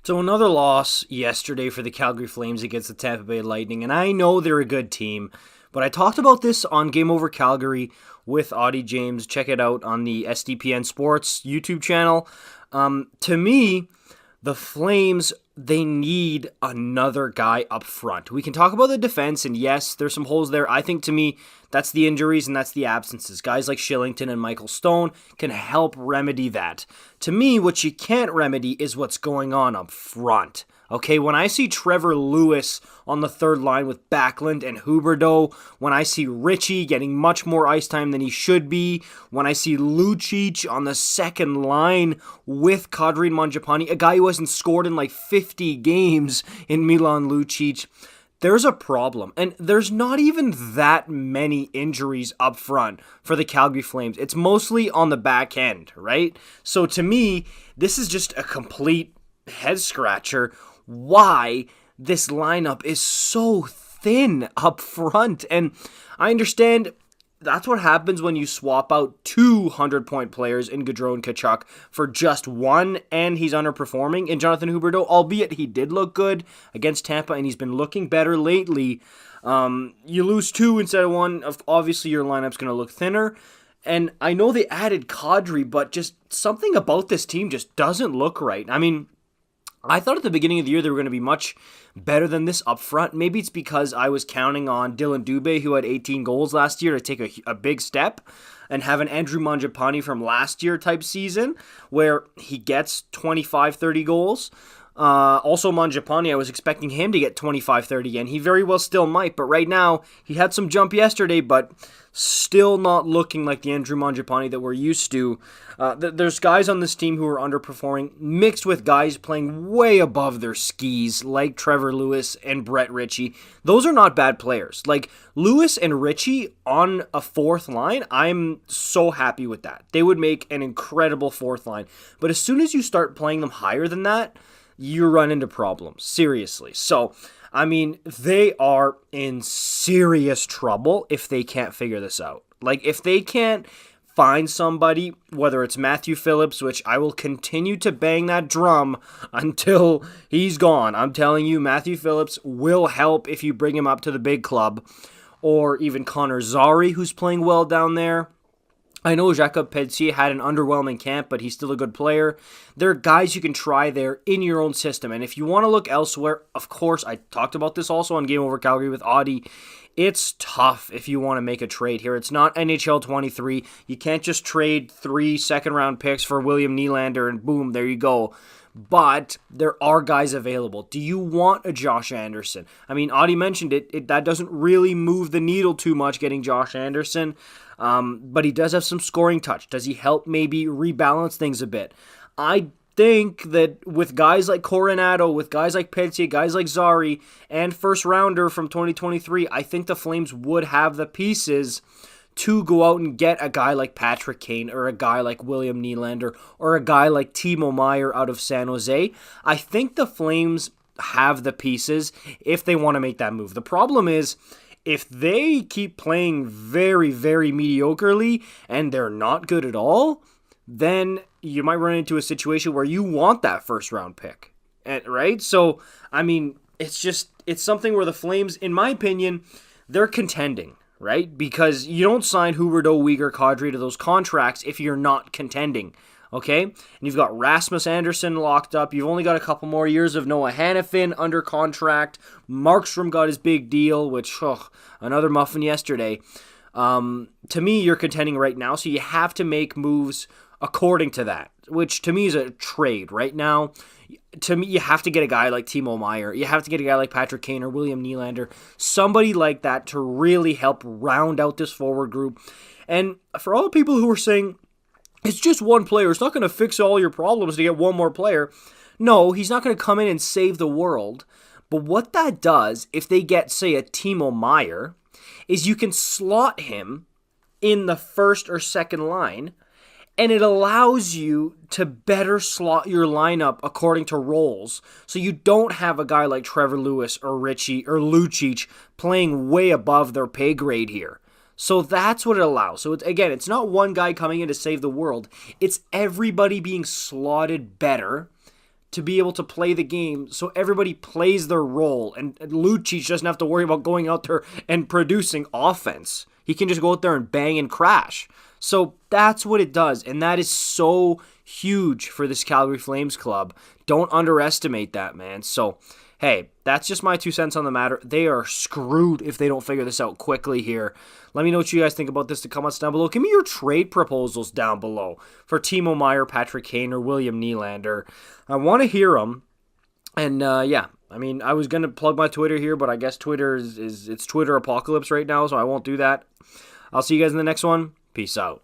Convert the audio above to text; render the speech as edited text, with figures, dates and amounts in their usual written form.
So another loss yesterday for the Calgary Flames against the Tampa Bay Lightning, and I know they're a good team, but I talked about this on Game Over Calgary with Audie James. Check it out on the SDPN Sports YouTube channel. To me, the Flames, they need another guy up front. We can talk about the defense, and yes, there's some holes there. I think, to me, that's the injuries and that's the absences. Guys like Shillington and Michael Stone can help remedy that. To me, what you can't remedy is what's going on up front. Okay, when I see Trevor Lewis on the third line with Backlund and Huberdeau, when I see Richie getting much more ice time than he should be, when I see Lucic on the second line with Kadri and Mangiapane, a guy who hasn't scored in like 50 games in Milan Lucic, there's a problem. And there's not even that many injuries up front for the Calgary Flames. It's mostly on the back end, right? So to me, this is just a complete head scratcher. Why this lineup is so thin up front. And I understand that's what happens when you swap out 200-point players in Gaudreau and Tkachuk for just one, and he's underperforming in Jonathan Huberdeau, albeit he did look good against Tampa, and he's been looking better lately. You lose two instead of one, obviously your lineup's going to look thinner. And I know they added Kadri, but just something about this team just doesn't look right. I mean, I thought at the beginning of the year they were going to be much better than this up front. Maybe it's because I was counting on Dylan Dubé, who had 18 goals last year, to take a big step and have an Andrew Mangiapane from last year type season where he gets 25, 30 goals. Also, Mangiapane, I was expecting him to get 25, 30, and he very well still might. But right now, he had some jump yesterday, but still not looking like the Andrew Mangiapane that we're used to. There's guys on this team who are underperforming, mixed with guys playing way above their skis, like Trevor Lewis and Brett Ritchie. Those are not bad players. Like, Lewis and Ritchie on a fourth line, I'm so happy with that. They would make an incredible fourth line. But as soon as you start playing them higher than that, you run into problems, seriously. So, I mean, they are in serious trouble if they can't figure this out. Like, if they can't find somebody, whether it's Matthew Phillips, which I will continue to bang that drum until he's gone. I'm telling you, Matthew Phillips will help if you bring him up to the big club. Or even Connor Zary, who's playing well down there. I know Jacob Pelletier had an underwhelming camp, but he's still a good player. There are guys you can try there in your own system. And if you want to look elsewhere, of course, I talked about this also on Game Over Calgary with Audie. It's tough if you want to make a trade here. It's not NHL 23. You can't just trade 3 second-round picks for William Nylander and boom, there you go. But there are guys available. Do you want a Josh Anderson? I mean, Audie mentioned it. That doesn't really move the needle too much, getting Josh Anderson. But he does have some scoring touch. Does he help maybe rebalance things a bit? I think that with guys like Coronado, with guys like Pelletier, guys like Zary, and first rounder from 2023, I think the Flames would have the pieces to go out and get a guy like Patrick Kane or a guy like William Nylander or a guy like Timo Meier out of San Jose. I think the Flames have the pieces if they want to make that move. The problem is, if they keep playing very, very mediocrely and they're not good at all, then you might run into a situation where you want that first round pick, right? So, I mean, it's something where the Flames, in my opinion, they're contending, right? Because you don't sign Huberdeau, Weegar, Kadri to those contracts if you're not contending. Okay? And you've got Rasmus Anderson locked up. You've only got a couple more years of Noah Hannafin under contract. Markstrom got his big deal, which, another muffin yesterday. To me, you're contending right now, so you have to make moves according to that, which to me is a trade right now. To me, you have to get a guy like Timo Meier. You have to get a guy like Patrick Kane or William Nylander. Somebody like that to really help round out this forward group. And for all the people who are saying, it's just one player, it's not going to fix all your problems to get one more player. No, he's not going to come in and save the world. But what that does, if they get, say, a Timo Meier, is you can slot him in the first or second line, and it allows you to better slot your lineup according to roles. So you don't have a guy like Trevor Lewis or Richie or Lucic playing way above their pay grade here. So that's what it allows. So it's not one guy coming in to save the world. It's everybody being slotted better to be able to play the game so everybody plays their role. And Lucic doesn't have to worry about going out there and producing offense. He can just go out there and bang and crash. So that's what it does. And that is so huge for this Calgary Flames club. Don't underestimate that, man. So, hey, that's just my 2 cents on the matter. They are screwed if they don't figure this out quickly here. Let me know what you guys think about this in the comments down below. Give me your trade proposals down below for Timo Meier, Patrick Kane, or William Nylander. I want to hear them. And, yeah, I mean, I was going to plug my Twitter here, but I guess Twitter it's Twitter apocalypse right now, so I won't do that. I'll see you guys in the next one. Peace out.